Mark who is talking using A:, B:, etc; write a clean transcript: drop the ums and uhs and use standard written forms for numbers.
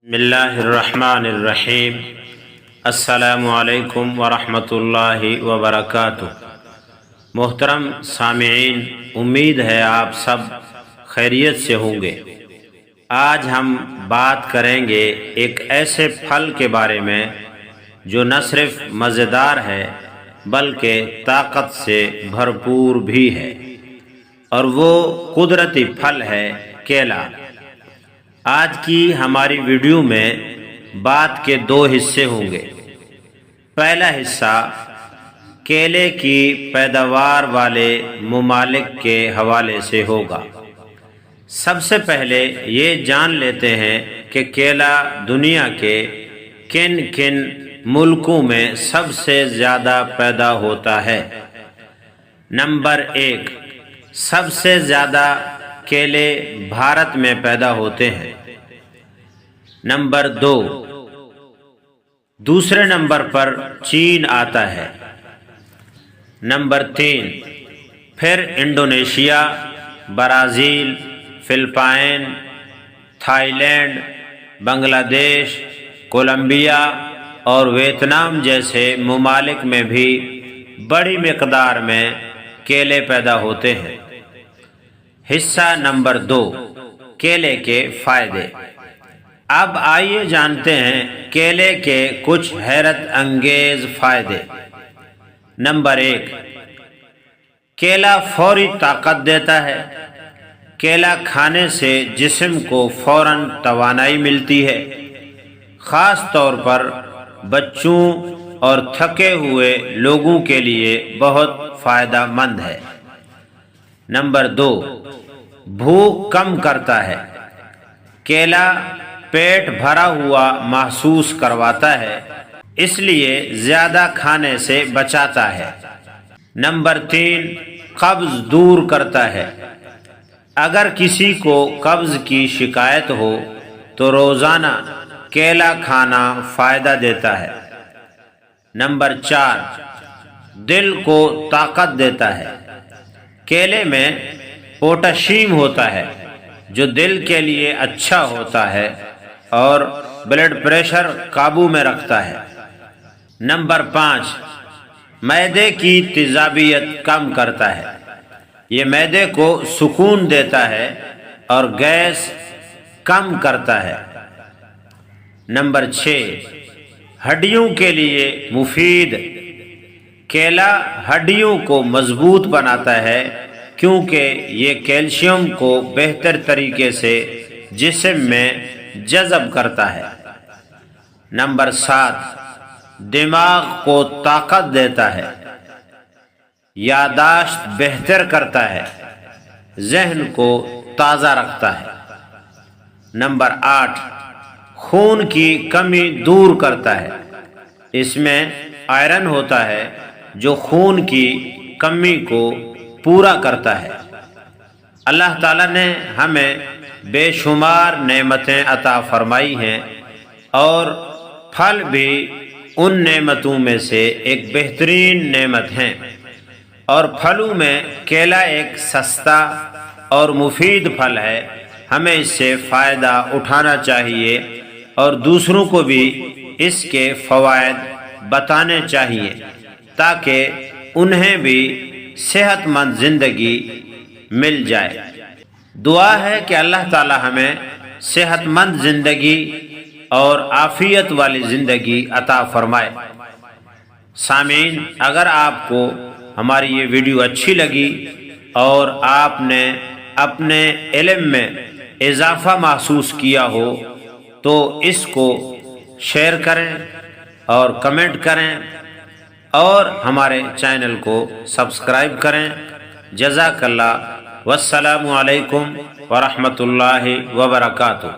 A: بسم اللہ الرحمن الرحیم۔ السلام علیکم ورحمۃ اللہ وبرکاتہ۔ محترم سامعین، امید ہے آپ سب خیریت سے ہوں گے۔ آج ہم بات کریں گے ایک ایسے پھل کے بارے میں جو نہ صرف مزیدار ہے بلکہ طاقت سے بھرپور بھی ہے، اور وہ قدرتی پھل ہے کیلا۔ آج کی ہماری ویڈیو میں بات کے دو حصے ہوں گے۔ پہلا حصہ کیلے کی پیداوار والے ممالک کے حوالے سے ہوگا۔ سب سے پہلے یہ جان لیتے ہیں کہ کیلا دنیا کے کن کن ملکوں میں سب سے زیادہ پیدا ہوتا ہے۔ نمبر 1، سب سے زیادہ کیلے بھارت میں پیدا ہوتے ہیں۔ نمبر 2، دوسرے نمبر پر چین آتا ہے۔ نمبر 3، پھر Indonesia, Brazil, Philippines, Thailand, Bangladesh, Colombia اور ویتنام جیسے ممالک میں بھی بڑی مقدار میں کیلے پیدا ہوتے ہیں۔ حصہ نمبر 2، کیلے کے فائدے۔ اب آئیے جانتے ہیں کیلے کے کچھ حیرت انگیز فائدے۔ نمبر 1، کیلا فوری طاقت دیتا ہے۔ کیلا کھانے سے جسم کو فوراً توانائی ملتی ہے، خاص طور پر بچوں اور تھکے ہوئے لوگوں کے لیے بہت فائدہ مند ہے۔ نمبر 2، بھوک کم کرتا ہے۔ کیلا پیٹ بھرا ہوا محسوس کرواتا ہے، اس لیے زیادہ کھانے سے بچاتا ہے۔ نمبر 3، قبض دور کرتا ہے۔ اگر کسی کو قبض کی شکایت ہو تو روزانہ کیلا کھانا فائدہ دیتا ہے۔ نمبر 4، دل کو طاقت دیتا ہے۔ کیلے میں پوٹاشیم ہوتا ہے جو دل کے لیے اچھا ہوتا ہے اور بلڈ پریشر قابو میں رکھتا ہے۔ نمبر 5، معدے کی تیزابیت کم کرتا ہے۔ یہ معدے کو سکون دیتا ہے اور گیس کم کرتا ہے۔ نمبر 6، ہڈیوں کے لیے مفید۔ کیلا ہڈیوں کو مضبوط بناتا ہے کیونکہ یہ کیلشیم کو بہتر طریقے سے جسم میں جذب کرتا ہے۔ نمبر 7، دماغ کو طاقت دیتا ہے۔ یادداشت بہتر کرتا ہے، ذہن کو تازہ رکھتا ہے۔ نمبر 8، خون کی کمی دور کرتا ہے۔ اس میں آئرن ہوتا ہے جو خون کی کمی کو پورا کرتا ہے۔ اللہ تعالیٰ نے ہمیں بے شمار نعمتیں عطا فرمائی ہیں، اور پھل بھی ان نعمتوں میں سے ایک بہترین نعمت ہیں، اور پھلوں میں کیلا ایک سستا اور مفید پھل ہے۔ ہمیں اس سے فائدہ اٹھانا چاہیے اور دوسروں کو بھی اس کے فوائد بتانے چاہیے تاکہ انہیں بھی صحت مند زندگی مل جائے۔ دعا ہے کہ اللہ تعالی ہمیں صحت مند زندگی اور عافیت والی زندگی عطا فرمائے۔ سامعین، اگر آپ کو ہماری یہ ویڈیو اچھی لگی اور آپ نے اپنے علم میں اضافہ محسوس کیا ہو تو اس کو شیئر کریں اور کمنٹ کریں اور ہمارے چینل کو سبسکرائب کریں۔ جزاک اللہ، والسلام علیکم ورحمۃ اللہ وبرکاتہ۔